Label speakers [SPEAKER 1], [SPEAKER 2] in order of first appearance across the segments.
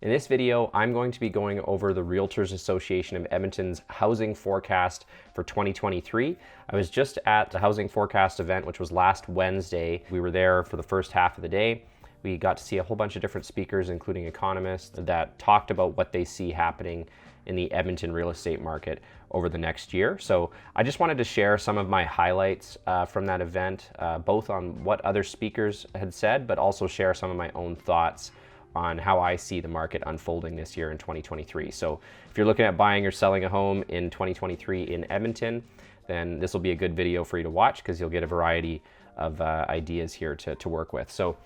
[SPEAKER 1] In this video, I'm going to be going over the Realtors Association of Edmonton's housing forecast for 2023. I was just at the housing forecast event, which was last Wednesday. We were there for the first half of the day. We got to see a whole bunch of different speakers, including economists, that talked about what they see happening in the Edmonton real estate market over the next year. So I just wanted to share some of my highlights from that event, both on what other speakers had said, but also share some of my own thoughts on how I see the market unfolding this year in 2023. So if you're looking at buying or selling a home in 2023 in Edmonton, then this will be a good video for you to watch because you'll get a variety of ideas here to work with. So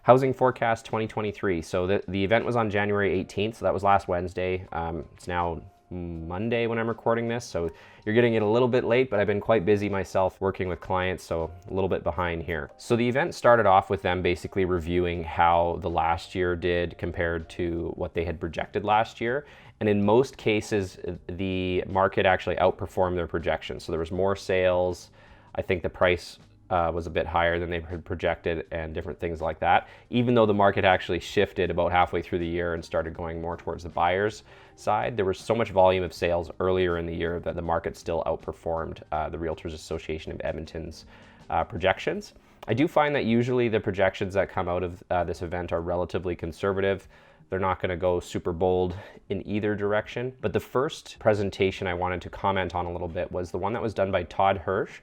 [SPEAKER 1] housing forecast 2023. So the event was on January 18th, so that was last Wednesday. It's now Monday when I'm recording this, so you're getting it a little bit late, but I've been quite busy myself working with clients, so a little bit behind here. So the event started off with them basically reviewing how the last year did compared to what they had projected last year. And in most cases, the market actually outperformed their projections. So there was more sales. I think the price was a bit higher than they had projected and different things like that, even though the market actually shifted about halfway through the year and started going more towards the buyer's side. There was so much volume of sales earlier in the year that the market still outperformed the Realtors Association of Edmonton's projections. I do find that usually the projections that come out of this event are relatively conservative. They're not going to go super bold in either direction. But the first presentation I wanted to comment on a little bit was the one that was done by Todd Hirsch.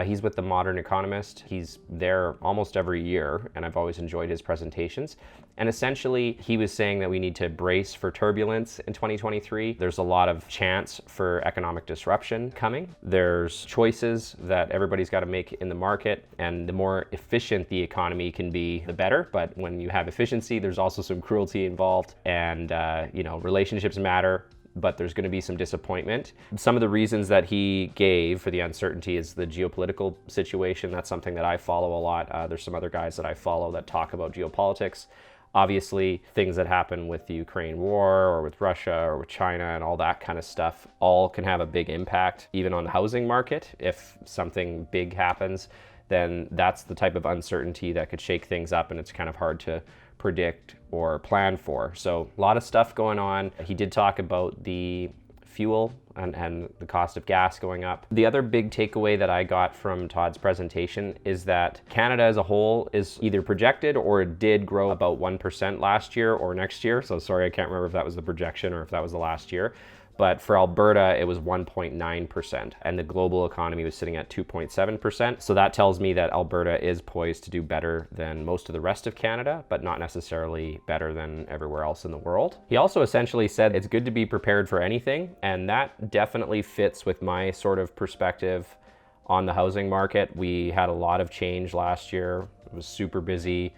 [SPEAKER 1] He's with the Modern Economist. He's there almost every year, and I've always enjoyed his presentations. And essentially, he was saying that we need to brace for turbulence in 2023. There's a lot of chance for economic disruption coming. There's choices that everybody's got to make in the market, and the more efficient the economy can be, the better. But when you have efficiency, there's also some cruelty involved, and relationships matter, but there's going to be some disappointment. Some of the reasons that he gave for the uncertainty is the geopolitical situation. That's something that I follow a lot. There's some other guys that I follow that talk about geopolitics. Obviously, things that happen with the Ukraine war or with Russia or with China and all that kind of stuff all can have a big impact, even on the housing market. If something big happens, then that's the type of uncertainty that could shake things up, and it's kind of hard to predict or plan for. So a lot of stuff going on. He did talk about the fuel and the cost of gas going up. The other big takeaway that I got from Todd's presentation is that Canada as a whole is either projected or it did grow about 1% last year or next year. So sorry, I can't remember if that was the projection or if that was the last year. But for Alberta, it was 1.9%, and the global economy was sitting at 2.7%. So that tells me that Alberta is poised to do better than most of the rest of Canada, but not necessarily better than everywhere else in the world. He also essentially said it's good to be prepared for anything, and that definitely fits with my sort of perspective on the housing market. We had a lot of change last year. It was super busy.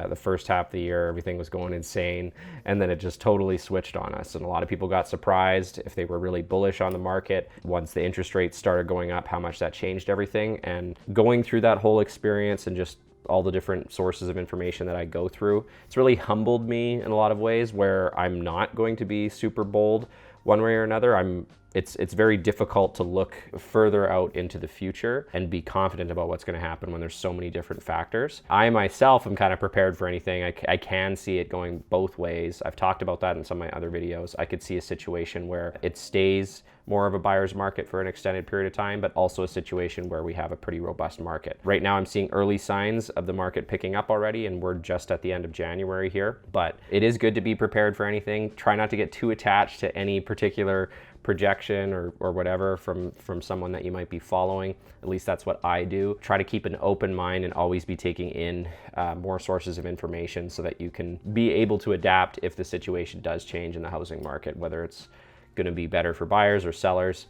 [SPEAKER 1] The first half of the year, everything was going insane, and then it just totally switched on us. And a lot of people got surprised if they were really bullish on the market once the interest rates started going up, how much that changed everything. And going through that whole experience and just all the different sources of information that I go through, it's really humbled me in a lot of ways where I'm not going to be super bold one way or another. It's very difficult to look further out into the future and be confident about what's going to happen when there's so many different factors. I myself am kind of prepared for anything. I can see it going both ways. I've talked about that in some of my other videos. I could see a situation where it stays more of a buyer's market for an extended period of time, but also a situation where we have a pretty robust market. Right now, I'm seeing early signs of the market picking up already, and we're just at the end of January here. But it is good to be prepared for anything. Try not to get too attached to any particular projection or whatever from someone that you might be following. At least that's what I do. Try to keep an open mind and always be taking in more sources of information so that you can be able to adapt if the situation does change in the housing market, whether it's going to be better for buyers or sellers.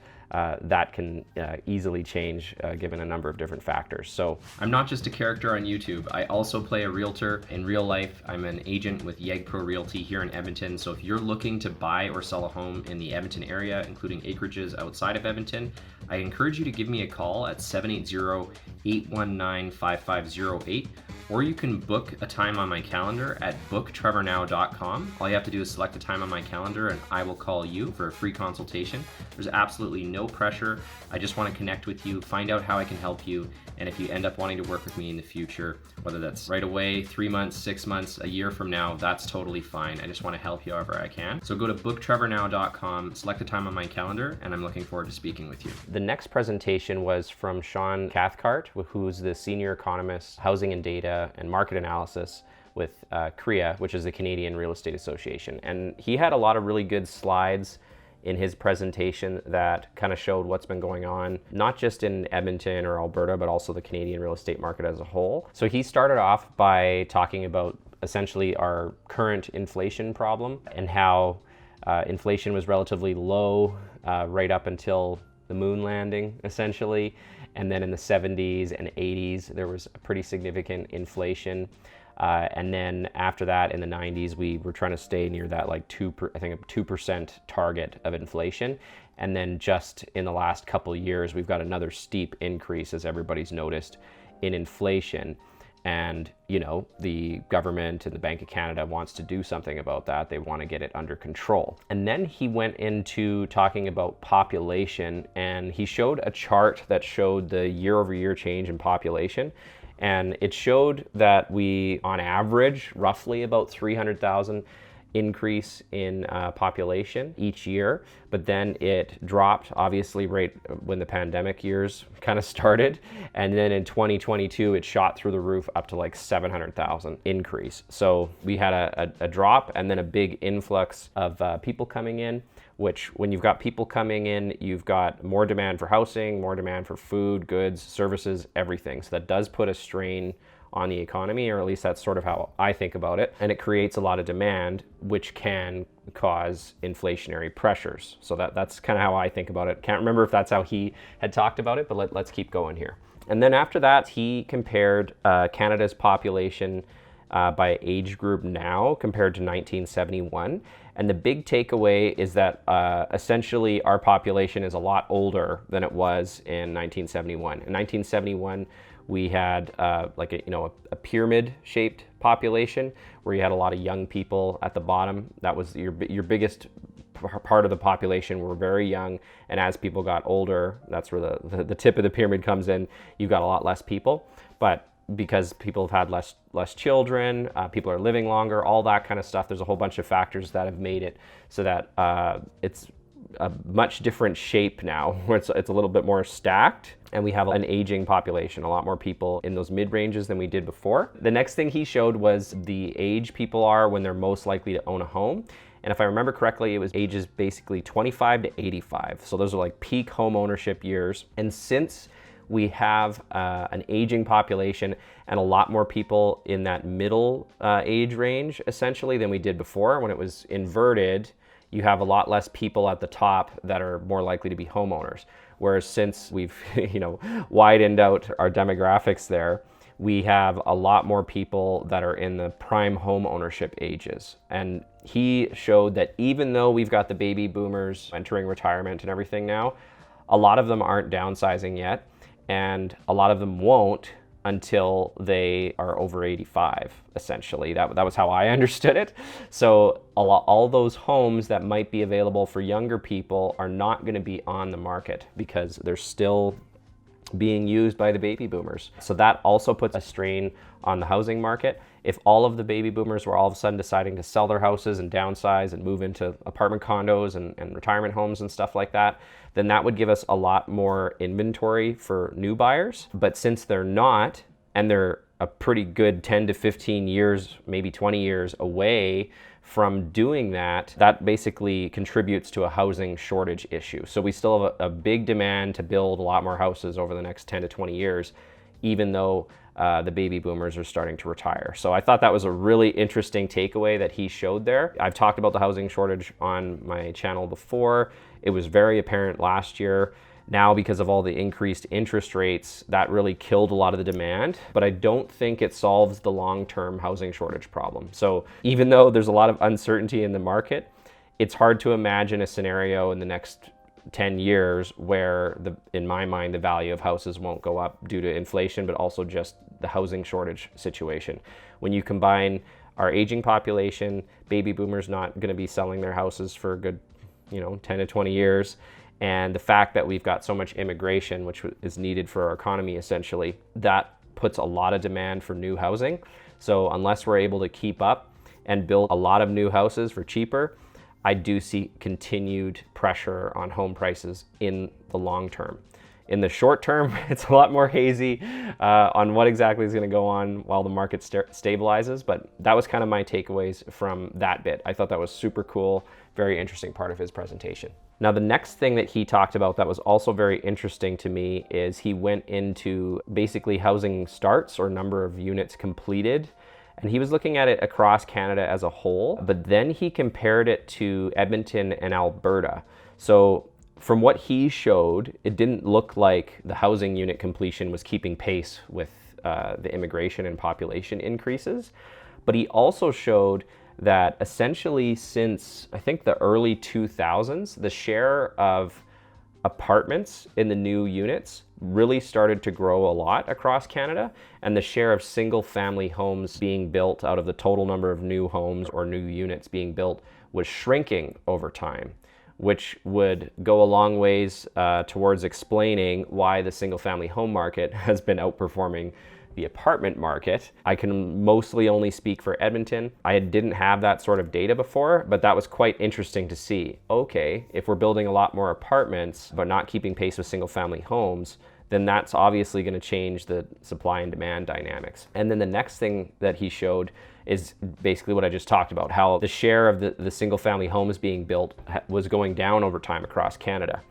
[SPEAKER 1] That can easily change given a number of different factors. So I'm not just a character on YouTube. I also play a realtor in real life. I'm an agent with Yeg Pro Realty here in Edmonton. So if you're looking to buy or sell a home in the Edmonton area, including acreages outside of Edmonton, I encourage you to give me a call at 780-819-5508 or you can book a time on my calendar at booktrevornow.com. All you have to do is select a time on my calendar and I will call you for a free consultation. There's absolutely no pressure. I just want to connect with you, find out how I can help you, and if you end up wanting to work with me in the future, whether that's right away, 3 months, 6 months, a year from now, that's totally fine. I just want to help you however I can. So go to booktrevornow.com, select a time on my calendar, and I'm looking forward to speaking with you. The next presentation was from Sean Cathcart, who's the senior economist, housing and data and market analysis with CREA, which is the Canadian Real Estate Association. And he had a lot of really good slides in his presentation that kind of showed what's been going on, not just in Edmonton or Alberta, but also the Canadian real estate market as a whole. So he started off by talking about essentially our current inflation problem and how inflation was relatively low right up until the moon landing, essentially. And then in the 70s and 80s, there was a pretty significant inflation. And then after that, in the 90s, we were trying to stay near that like 2% target of inflation. And then just in the last couple of years, we've got another steep increase, as everybody's noticed, in inflation. And, you know, the government and the Bank of Canada wants to do something about that. They want to get it under control. And then he went into talking about population, and he showed a chart that showed the year-over-year change in population. And it showed that we, on average, roughly about 300,000 increase in population each year, but then it dropped obviously right when the pandemic years kind of started, and then in 2022 it shot through the roof up to like 700,000 increase. So we had a drop and then a big influx of people coming in, which when you've got people coming in, you've got more demand for housing, more demand for food, goods, services, everything. So that does put a strain on the economy, or at least that's sort of how I think about it. And it creates a lot of demand, which can cause inflationary pressures. So that's kind of how I think about it. Can't remember if that's how he had talked about it, but let's keep going here. And then after that, he compared Canada's population by age group now compared to 1971. And the big takeaway is that essentially our population is a lot older than it was in 1971. In 1971, we had like a pyramid-shaped population where you had a lot of young people at the bottom. That was your biggest part of the population were very young, and as people got older, that's where the tip of the pyramid comes in. You've got a lot less people, but because people have had less children, people are living longer, all that kind of stuff. There's a whole bunch of factors that have made it so that it's a much different shape now, where it's a little bit more stacked, and we have an aging population, a lot more people in those mid-ranges than we did before. The next thing he showed was the age people are when they're most likely to own a home. And if I remember correctly, it was ages basically 25 to 85. So those are like peak home ownership years. And since we have an aging population and a lot more people in that middle age range, essentially, than we did before, when it was inverted, you have a lot less people at the top that are more likely to be homeowners. Whereas since we've widened out our demographics there, we have a lot more people that are in the prime home ownership ages. And he showed that even though we've got the baby boomers entering retirement and everything now, a lot of them aren't downsizing yet, and a lot of them won't until they are over 85, essentially. That was how I understood it. So all those homes that might be available for younger people are not going to be on the market because they're still being used by the baby boomers. So that also puts a strain on the housing market. If all of the baby boomers were all of a sudden deciding to sell their houses and downsize and move into apartment condos and retirement homes and stuff like that, then that would give us a lot more inventory for new buyers. But since they're not, and they're a pretty good 10 to 15 years, maybe 20 years away from doing that, that basically contributes to a housing shortage issue. So we still have a big demand to build a lot more houses over the next 10 to 20 years, even though the baby boomers are starting to retire. So I thought that was a really interesting takeaway that he showed there. I've talked about the housing shortage on my channel before. It was very apparent last year. Now, because of all the increased interest rates, that really killed a lot of the demand, but I don't think it solves the long-term housing shortage problem. So even though there's a lot of uncertainty in the market, it's hard to imagine a scenario in the next 10 years where in my mind, the value of houses won't go up due to inflation, but also just the housing shortage situation. When you combine our aging population, baby boomers not going to be selling their houses for a good, 10 to 20 years, and the fact that we've got so much immigration, which is needed for our economy essentially, that puts a lot of demand for new housing. So unless we're able to keep up and build a lot of new houses for cheaper, I do see continued pressure on home prices in the long term. In the short term, it's a lot more hazy on what exactly is going to go on while the market stabilizes, but that was kind of my takeaways from that bit. I thought that was super cool, very interesting part of his presentation. Now, the next thing that he talked about that was also very interesting to me is he went into basically housing starts or number of units completed. And he was looking at it across Canada as a whole, but then he compared it to Edmonton and Alberta. So from what he showed, it didn't look like the housing unit completion was keeping pace with the immigration and population increases. But he also showed that essentially since, I think, the early 2000s, the share of apartments in the new units really started to grow a lot across Canada, and the share of single family homes being built out of the total number of new homes or new units being built was shrinking over time, which would go a long ways towards explaining why the single family home market has been outperforming the apartment market. I can mostly only speak for Edmonton. I didn't have that sort of data before, but that was quite interesting to see. Okay, if we're building a lot more apartments, but not keeping pace with single family homes, then that's obviously going to change the supply and demand dynamics. And then the next thing that he showed is basically what I just talked about, how the share of the single family homes being built was going down over time across Canada,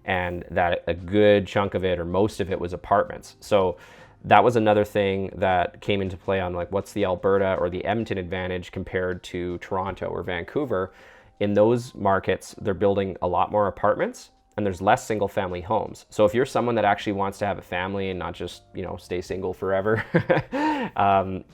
[SPEAKER 1] and that a good chunk of it or most of it was apartments. So that was another thing that came into play on like what's the Alberta or the Edmonton advantage compared to Toronto or Vancouver. In those markets, they're building a lot more apartments and there's less single family homes. So if you're someone that actually wants to have a family and not just, stay single forever,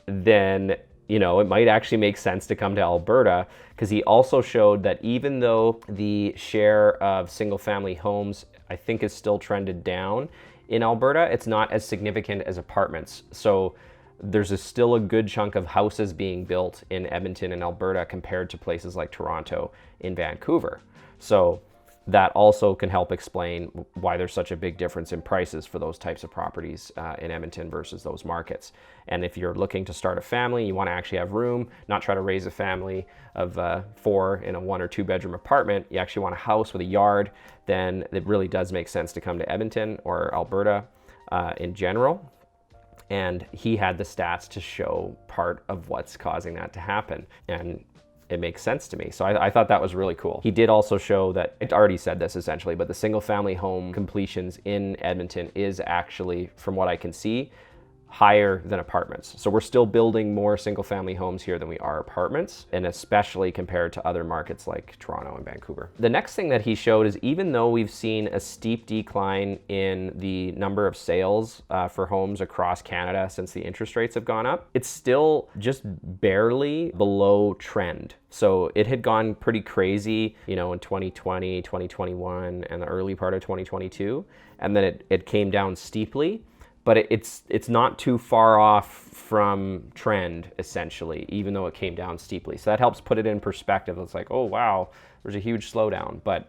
[SPEAKER 1] then, it might actually make sense to come to Alberta, because he also showed that even though the share of single family homes, I think, is still trended down, in Alberta, it's not as significant as apartments. So there's still a good chunk of houses being built in Edmonton and Alberta compared to places like Toronto and Vancouver. So that also can help explain why there's such a big difference in prices for those types of properties in Edmonton versus those markets. And if you're looking to start a family, you want to actually have room, not try to raise a family of 4 in a 1 or 2 bedroom apartment, you actually want a house with a yard, then it really does make sense to come to Edmonton or Alberta in general. And he had the stats to show part of what's causing that to happen. And it makes sense to me. So I thought that was really cool. He did also show that, it already said this essentially, but the single family home completions in Edmonton is actually, from what I can see, higher than apartments. So we're still building more single family homes here than we are apartments, and especially compared to other markets like Toronto and Vancouver. The next thing that he showed is even though we've seen a steep decline in the number of sales for homes across Canada since the interest rates have gone up, it's still just barely below trend. So it had gone pretty crazy, in 2020, 2021, and the early part of 2022, and then it came down steeply. But it's not too far off from trend, essentially, even though it came down steeply. So that helps put it in perspective. It's like, oh, wow, there's a huge slowdown, but,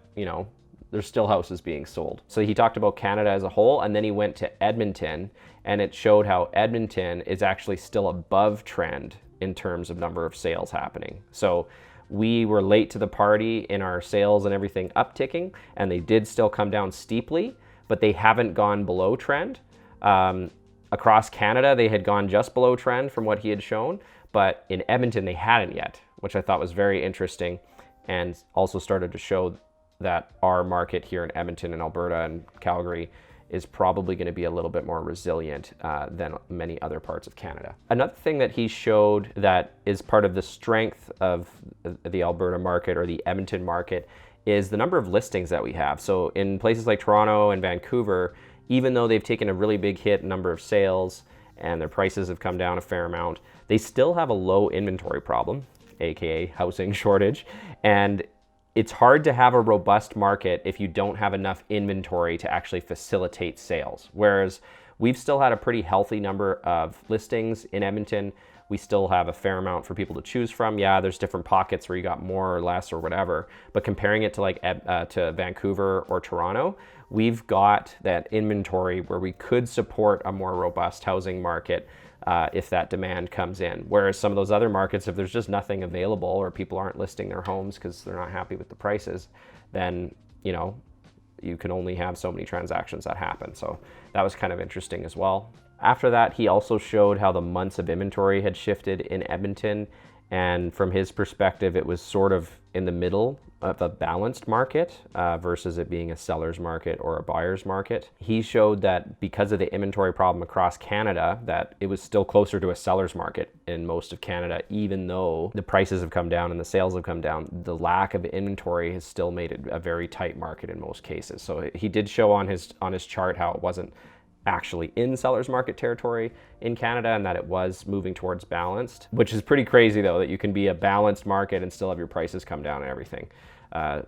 [SPEAKER 1] there's still houses being sold. So he talked about Canada as a whole, and then he went to Edmonton, and it showed how Edmonton is actually still above trend in terms of number of sales happening. So we were late to the party in our sales and everything upticking, and they did still come down steeply, but they haven't gone below trend. Across Canada, they had gone just below trend from what he had shown, but in Edmonton, they hadn't yet, which I thought was very interesting, and also started to show that our market here in Edmonton and Alberta and Calgary is probably going to be a little bit more resilient than many other parts of Canada. Another thing that he showed that is part of the strength of the Alberta market or the Edmonton market is the number of listings that we have. So in places like Toronto and Vancouver, even though they've taken a really big hit in number of sales and their prices have come down a fair amount, they still have a low inventory problem, aka housing shortage. And it's hard to have a robust market if you don't have enough inventory to actually facilitate sales. Whereas we've still had a pretty healthy number of listings in Edmonton. We still have a fair amount for people to choose from. Yeah, there's different pockets where you got more or less or whatever, but comparing it to like to Vancouver or Toronto, we've got that inventory where we could support a more robust housing market if that demand comes in. Whereas some of those other markets, if there's just nothing available or people aren't listing their homes because they're not happy with the prices, then, you know, you can only have so many transactions that happen. So that was kind of interesting as well. After that, he also showed how the months of inventory had shifted in Edmonton. And from his perspective, it was sort of in the middle of a balanced market versus it being a seller's market or a buyer's market. He showed that because of the inventory problem across Canada, that it was still closer to a seller's market in most of Canada, even though the prices have come down and the sales have come down. The lack of inventory has still made it a very tight market in most cases. So he did show on his chart how it wasn't actually in seller's market territory in Canada and that it was moving towards balanced, which is pretty crazy though, that you can be a balanced market and still have your prices come down and everything,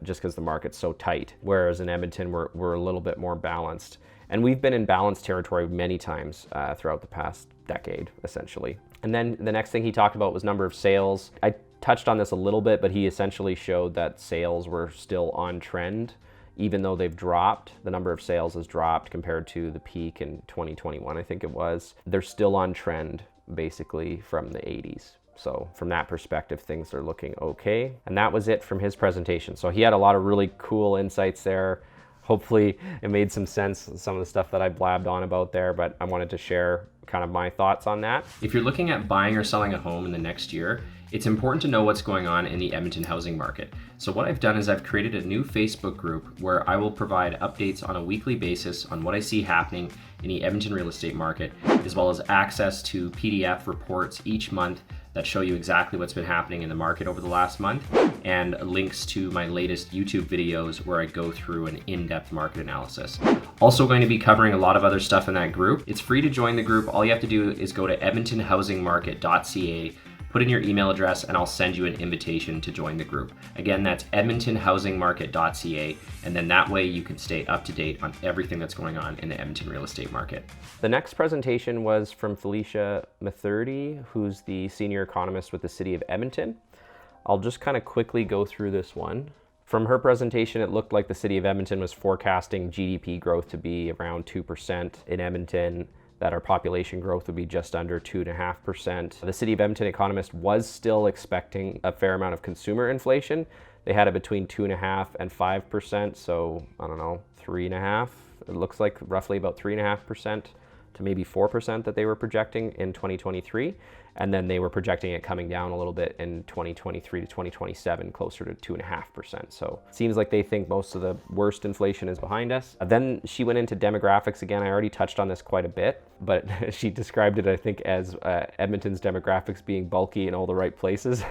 [SPEAKER 1] just because the market's so tight. Whereas in Edmonton, we're a little bit more balanced. And we've been in balanced territory many times throughout the past decade, essentially. And then the next thing he talked about was number of sales. I touched on this a little bit, but he essentially showed that sales were still on trend. Even though they've dropped, the number of sales has dropped compared to the peak in 2021, I think it was. They're still on trend, basically, from the 80s. So from that perspective, things are looking okay. And that was it from his presentation. So he had a lot of really cool insights there. Hopefully it made some sense, some of the stuff that I blabbed on about there, but I wanted to share kind of my thoughts on that. If you're looking at buying or selling a home in the next year, it's important to know what's going on in the Edmonton housing market. So what I've done is I've created a new Facebook group where I will provide updates on a weekly basis on what I see happening in the Edmonton real estate market, as well as access to PDF reports each month that show you exactly what's been happening in the market over the last month, and links to my latest YouTube videos where I go through an in-depth market analysis. Also going to be covering a lot of other stuff in that group. It's free to join the group. All you have to do is go to edmontonhousingmarket.ca, put in your email address, and I'll send you an invitation to join the group. Again, that's edmontonhousingmarket.ca, and then that way you can stay up to date on everything that's going on in the Edmonton real estate market. The next presentation was from Felicia Mathurdy, who's the senior economist with the city of Edmonton. I'll just kind of quickly go through this one. From her presentation, it looked like the city of Edmonton was forecasting GDP growth to be around 2% in Edmonton, that our population growth would be just under 2.5%. The city of Edmonton economist was still expecting a fair amount of consumer inflation. They had it between 2.5% and 5%, so I don't know, 3.5%. It looks like roughly about 3.5% to maybe 4% that they were projecting in 2023. And then they were projecting it coming down a little bit in 2023 to 2027, closer to 2.5%. So it seems like they think most of the worst inflation is behind us. Then she went into demographics again. I already touched on this quite a bit, but she described it, I think, as Edmonton's demographics being bulky in all the right places.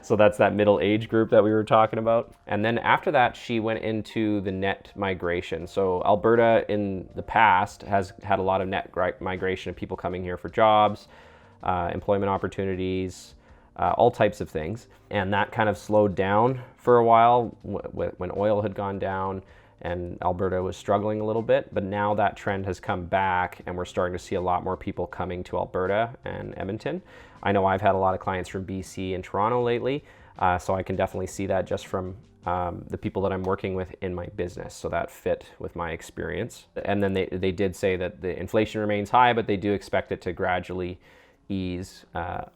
[SPEAKER 1] So that's that middle age group that we were talking about. And then after that, she went into the net migration. So Alberta in the past has had a lot of net migration of people coming here for jobs, employment opportunities, all types of things. And that kind of slowed down for a while when oil had gone down and Alberta was struggling a little bit. But now that trend has come back and we're starting to see a lot more people coming to Alberta and Edmonton. I know I've had a lot of clients from BC and Toronto lately, so I can definitely see that just from the people that I'm working with in my business. So that fit with my experience. And then they did say that the inflation remains high, but they do expect it to gradually ease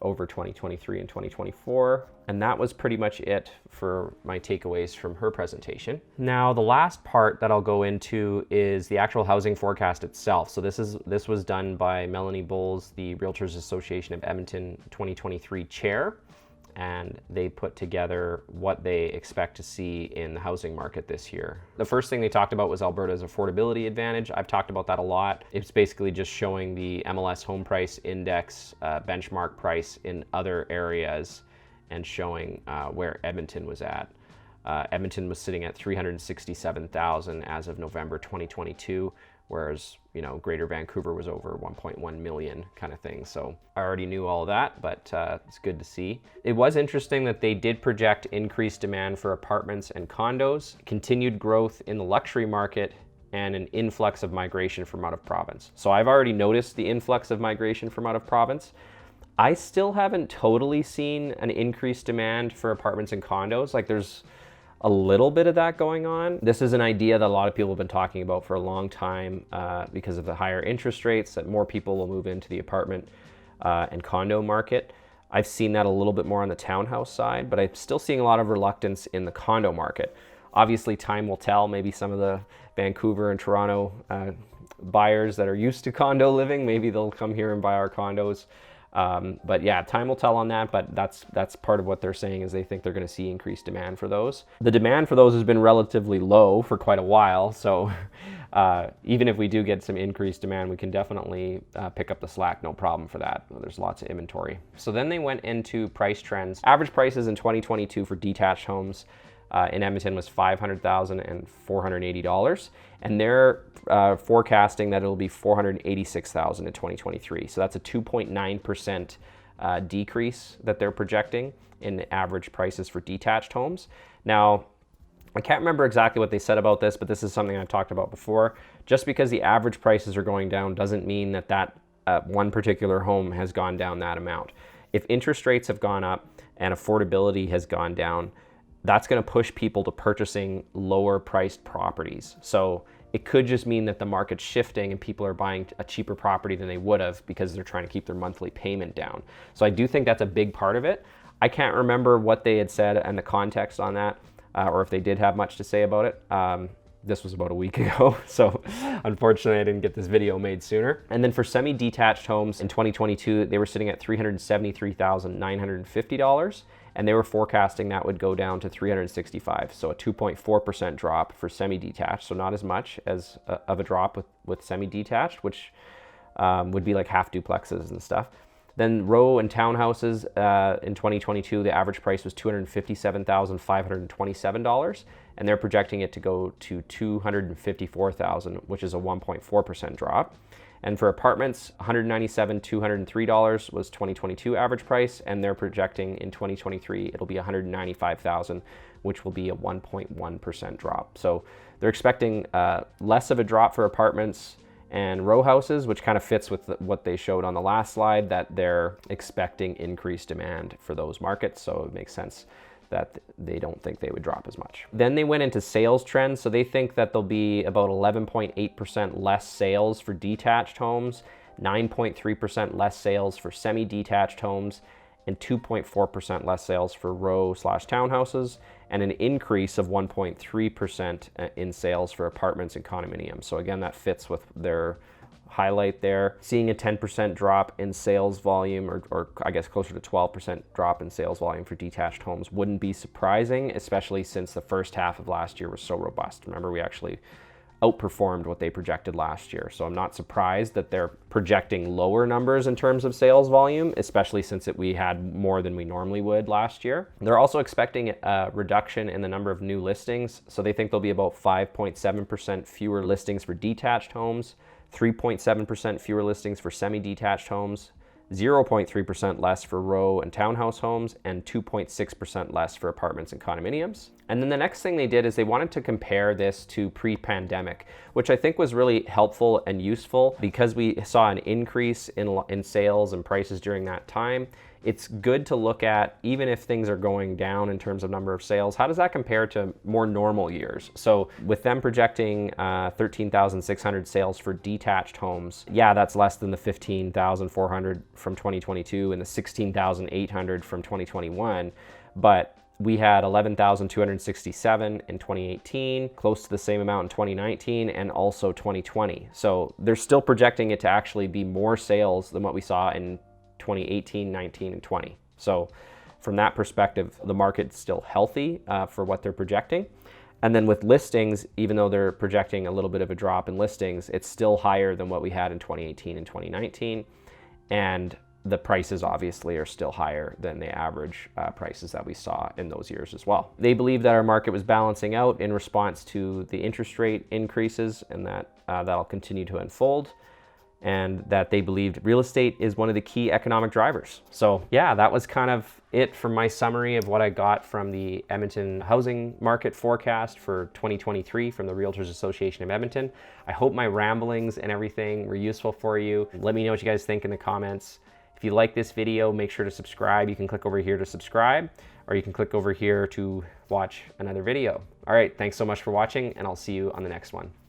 [SPEAKER 1] over 2023 and 2024. And that was pretty much it for my takeaways from her presentation. Now, the last part that I'll go into is the actual housing forecast itself. So this was done by Melanie Bowles, the Realtors Association of Edmonton 2023 chair. And they put together what they expect to see in the housing market this year. The first thing they talked about was Alberta's affordability advantage. I've talked about that a lot. It's basically just showing the MLS home price index benchmark price in other areas and showing where Edmonton was at. Edmonton was sitting at $367,000 as of November 2022, whereas, Greater Vancouver was over 1.1 million kind of thing. So I already knew all of that, but it's good to see. It was interesting that they did project increased demand for apartments and condos, continued growth in the luxury market, and an influx of migration from out of province. So I've already noticed the influx of migration from out of province. I still haven't totally seen an increased demand for apartments and condos. Like, there's a little bit of that going on. This is an idea that a lot of people have been talking about for a long time because of the higher interest rates, that more people will move into the apartment and condo market. I've seen that a little bit more on the townhouse side, but I'm still seeing a lot of reluctance in the condo market. Obviously, time will tell. Maybe some of the Vancouver and Toronto buyers that are used to condo living, maybe they'll come here and buy our condos. But yeah, time will tell on that, but that's part of what they're saying, is they think they're going to see increased demand for those. The demand for those has been relatively low for quite a while, so even if we do get some increased demand, we can definitely pick up the slack, no problem for that. There's lots of inventory. So then they went into price trends. Average prices in 2022 for detached homes in Edmonton was $500,000 and $480, and they're forecasting that it'll be $486,000 in 2023. So that's a 2.9% decrease that they're projecting in average prices for detached homes. Now, I can't remember exactly what they said about this, but this is something I've talked about before. Just because the average prices are going down doesn't mean that one particular home has gone down that amount. If interest rates have gone up and affordability has gone down, that's going to push people to purchasing lower priced properties. So it could just mean that the market's shifting and people are buying a cheaper property than they would have because they're trying to keep their monthly payment down. So I do think that's a big part of it. I can't remember what they had said and the context on that, or if they did have much to say about it. This was about a week ago, so unfortunately I didn't get this video made sooner. And then for semi-detached homes in 2022, they were sitting at $373,950, and they were forecasting that would go down to $365,000, so a 2.4% drop for semi-detached, so not as much as of a drop with semi-detached, which would be like half duplexes and stuff. Then row and townhouses in 2022, the average price was $257,527, and they're projecting it to go to $254,000, which is a 1.4% drop. And for apartments, $197,203 was 2022 average price, and they're projecting in 2023 it'll be $195,000, which will be a 1.1% drop. So they're expecting less of a drop for apartments and row houses, which kind of fits with what they showed on the last slide, that they're expecting increased demand for those markets. So it makes sense that they don't think they would drop as much. Then they went into sales trends. So they think that there'll be about 11.8% less sales for detached homes, 9.3% less sales for semi-detached homes, and 2.4% less sales for row/townhouses, and an increase of 1.3% in sales for apartments and condominiums. So again, that fits with their highlight there. Seeing a 10% drop in sales volume, or I guess closer to 12% drop in sales volume for detached homes wouldn't be surprising, especially since the first half of last year was so robust. Remember, we actually outperformed what they projected last year. So I'm not surprised that they're projecting lower numbers in terms of sales volume, especially since we had more than we normally would last year. They're also expecting a reduction in the number of new listings. So they think there'll be about 5.7% fewer listings for detached homes, 3.7% fewer listings for semi-detached homes, 0.3% less for row and townhouse homes, and 2.6% less for apartments and condominiums. And then the next thing they did is they wanted to compare this to pre-pandemic, which I think was really helpful and useful because we saw an increase in sales and prices during that time. It's good to look at, even if things are going down in terms of number of sales, how does that compare to more normal years? So with them projecting 13,600 sales for detached homes, yeah, that's less than the 15,400 from 2022 and the 16,800 from 2021, but we had 11,267 in 2018, close to the same amount in 2019, and also 2020. So they're still projecting it to actually be more sales than what we saw in 2018, 19, and 20. So from that perspective, the market's still healthy for what they're projecting. And then with listings, even though they're projecting a little bit of a drop in listings, it's still higher than what we had in 2018 and 2019. And the prices obviously are still higher than the average prices that we saw in those years as well. They believe that our market was balancing out in response to the interest rate increases, and that that'll continue to unfold, and that they believed real estate is one of the key economic drivers. So yeah, that was kind of it for my summary of what I got from the Edmonton housing market forecast for 2023 from the Realtors Association of Edmonton. I hope my ramblings and everything were useful for you. Let me know what you guys think in the comments. If you like this video, make sure to subscribe. You can click over here to subscribe, or you can click over here to watch another video. All right, thanks so much for watching, and I'll see you on the next one.